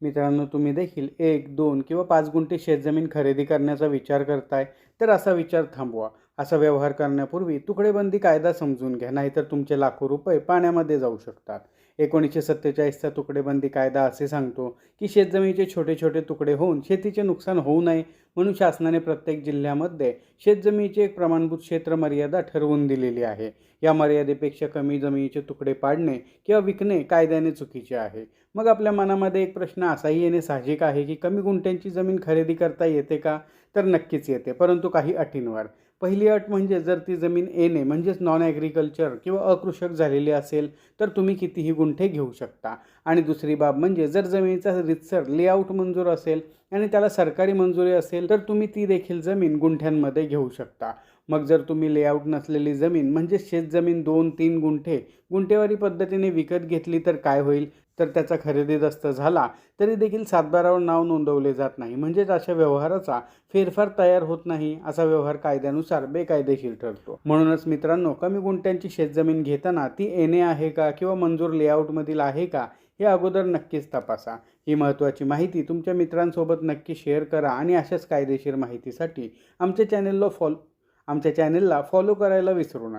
मित्रांनो, तुम्ही देखील 1, 2 किंवा 5 गुंठे शेतजमीन खरेदी करण्याचा विचार करताय, तर असा विचार थांबवा. असा व्यवहार करण्यापूर्वी तुकडेबंदी कायदा समजून घ्या, नाहीतर तुमचे लाखो रुपये पाण्यामध्ये जाऊ शकतात. 1947चा तुकडेबंदी कायदा असे सांगतो, की शेतजमिनीचे छोटे छोटे तुकडे होऊन शेतीचे नुकसान होऊ नये म्हणून शासनाने प्रत्येक जिल्ह्यामध्ये शेतजमिनीची एक प्रमाणभूत क्षेत्र मर्यादा ठरवून दिलेली आहे. या मर्यादेपेक्षा कमी जमिनीचे तुकडे पाडणे किंवा विकणे कायद्याने चुकीचे आहे. मग आपल्या मनामध्ये एक प्रश्न असाही येणे साहजिक आहे, की कमी गुंठ्यांची जमीन खरेदी करता येते का? तर नक्कीच येते, परंतु काही अटींवर. पहिली अट म्हणजे जर ती जमीन येणे म्हणजेच नॉन ॲग्रिकल्चर किंवा अकृषक झालेली असेल, तर तुम्ही कितीही गुंठे घेऊ शकता. आणि दुसरी बाब म्हणजे जर जमिनीचा रितसर लेआउट मंजूर असेल आणि त्याला सरकारी मंजुरी असेल, तर तुम्ही ती देखील जमीन गुंठ्यांमध्ये घेऊ शकता. मग जर तुम्ही लेआउट नसलेली जमीन म्हणजे शेतजमीन 2-3 गुंठे गुंठेवारी पद्धतीने विकत घेतली, तर काय होईल? तर त्याचा खरेदीदस्त झाला तरी देखील सातबारावर नाव नोंदवले जात नाही, म्हणजेच अशा व्यवहाराचा फेरफार तयार होत नाही. असा व्यवहार कायद्यानुसार बेकायदेशीर ठरतो. म्हणूनच मित्रांनो, कमी गुंठ्यांची शेतजमीन घेताना ती एने आहे का किंवा मंजूर लेआउटमधील आहे का, हे अगोदर नक्कीच तपासा. ही महत्त्वाची माहिती तुमच्या मित्रांसोबत नक्की शेअर करा आणि अशाच कायदेशीर माहितीसाठी आमच्या चॅनेलला फॉलो करायला विसरू नका.